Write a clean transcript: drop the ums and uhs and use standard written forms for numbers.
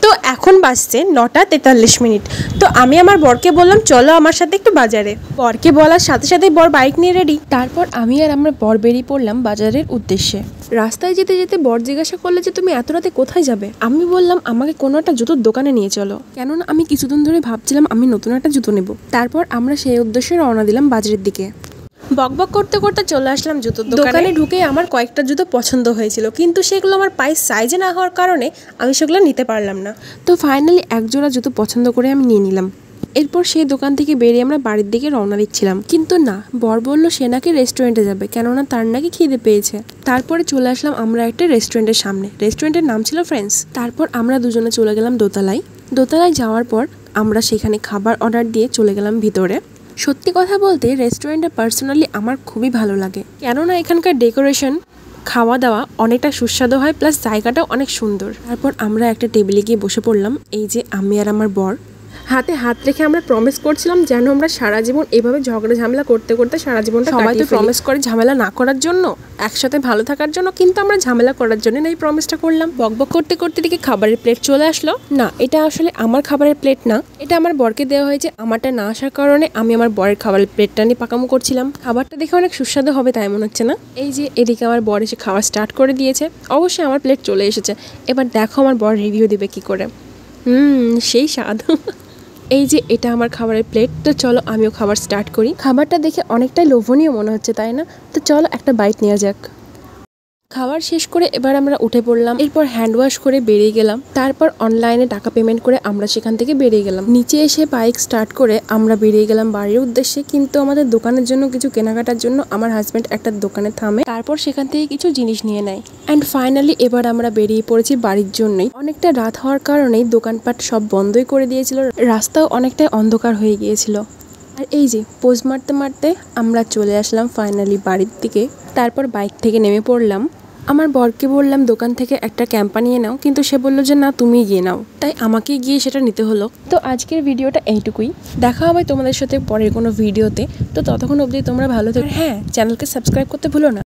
তো এখন বাজছে 9টা 43 মিনিট। তো আমি আমার বরকে বললাম চলো আমার সাথে একটু বাজারে। বরকে বলার সাথে সাথেই বর বাইক নিয়ে রেডি। তারপর আমি আর আমার বর বেরিয়ে পড়লাম বাজারের উদ্দেশ্যে। রাস্তায় যেতে যেতে বর জিজ্ঞাসা করলে যে তুমি এত রাতে কোথায় যাবে। আমি বললাম আমাকে কোনো একটা জুতোর দোকানে নিয়ে চলো, কেননা আমি কিছুদিন ধরে ভাবছিলাম আমি নতুন একটা জুতো নেব। তারপর আমরা সেই উদ্দেশ্যে রওনা দিলাম বাজারের দিকে। বকবক করতে করতে চলে আসলাম জুতোর দোকানে। ঢুকে আমার কয়েকটা জুতো পছন্দ হয়েছিল, কিন্তু সেগুলো আমার পায়ের সাইজে না হওয়ার কারণে আমি সেগুলো নিতে পারলাম না। তো ফাইনালি এক জোড়া জুতো পছন্দ করে আমি নিয়ে নিলাম। এরপর সেই দোকান থেকে বেরিয়ে আমরা বাড়ির দিকে রওনা দিচ্ছিলাম, কিন্তু না, বর বললো সে নাকি রেস্টুরেন্টে যাবে, কেননা তার নাকি খিদে পেয়েছে। তারপরে চলে আসলাম আমরা একটা রেস্টুরেন্টের সামনে। রেস্টুরেন্টের নাম ছিল ফ্রেন্ডস। তারপর আমরা দুজনে চলে গেলাম দোতলায়। দোতলায় যাওয়ার পর আমরা সেখানে খাবার অর্ডার দিয়ে চলে গেলাম ভিতরে। সত্যি কথা বলতে রেস্টুরেন্টটা পার্সোনালি আমার খুবই ভালো লাগে, কেননা এখানকার ডেকোরেশন, খাওয়া দাওয়া অনেকটা সুস্বাদু হয়, প্লাস জায়গাটাও অনেক সুন্দর। তারপর আমরা একটা টেবিলে গিয়ে বসে পড়লাম। এই যে আমি আর আমার বর হাতে হাত রেখে আমরা প্রমিস করছিলাম যেন আমরা সারা জীবন এভাবে ঝগড়া ঝামেলা করতে করতে সারা জীবনটা সবাই তো প্রমিস করে ঝামেলা না করার জন্য, একসাথে ভালো থাকার জন্য, কিন্তু আমরা ঝামেলা করার জন্য এই প্রমিসটা করলাম। বকবক করতে করতে দিকে খাবারের প্লেট চলে আসলো। না, এটা আসলে আমার খাবারের প্লেট না, এটা আমার বরকে দেওয়া হয়েছে। আমারটা না আসার কারণে আমি আমার বরের খাবারের প্লেটটা নিয়ে পাকামো করছিলাম। খাবারটা দেখে অনেক সুস্বাদু হবে তাই মনে হচ্ছে না। এই যে এদিকে আমার বর এসে খাওয়া স্টার্ট করে দিয়েছে। অবশ্যই আমার প্লেট চলে এসেছে। এবার দেখো আমার বর রিভিউ দিবে কি করে। সেই স্বাদ। এই যে এটা আমার খাবারের প্লেট। তো চলো আমিও খাবার স্টার্ট করি। খাবারটা দেখে অনেকটাই লোভনীয় মনে হচ্ছে, তাই না? তো চলো একটা বাইট নেওয়া যাক। খাবার শেষ করে এবার আমরা উঠে পড়লাম। এরপর হ্যান্ড ওয়াশ করে বেরিয়ে গেলাম। তারপর অনলাইনে টাকা পেমেন্ট করে আমরা সেখান থেকে বেরিয়ে গেলাম। নিচে এসে বাইক স্টার্ট করে আমরা বেরিয়ে গেলাম বাড়ির উদ্দেশ্যে। কিন্তু আমাদের দোকানের জন্য কিছু কেনাকাটার জন্য আমার হাজব্যান্ড একটা দোকানে থামে, তারপর সেখান থেকে কিছু জিনিস নিয়ে নেয়। অ্যান্ড ফাইনালি এবার আমরা বেরিয়ে পড়েছি বাড়ির জন্যই। অনেকটা রাত হওয়ার কারণেই দোকানপাট সব বন্ধই করে দিয়েছিল, রাস্তাও অনেকটাই অন্ধকার হয়ে গিয়েছিল। আর এই যে পোজ মারতে মারতে আমরা চলে আসলাম ফাইনালি বাড়ির দিকে। তারপর বাইক থেকে নেমে পড়লাম। আমার বরকে বললাম দোকান থেকে একটা ক্যাম্পা নিয়ে নাও, কিন্তু সে বললো যে না তুমি গিয়ে নাও, তাই আমাকে গিয়ে সেটা নিতে হলো। তো আজকের ভিডিওটা এইটুকুই। দেখা হবে তোমাদের সাথে পরের কোনো ভিডিওতে। তো ততক্ষণ অবধি তোমরা ভালো থেকো। হ্যাঁ, চ্যানেলকে সাবস্ক্রাইব করতে ভুলো না।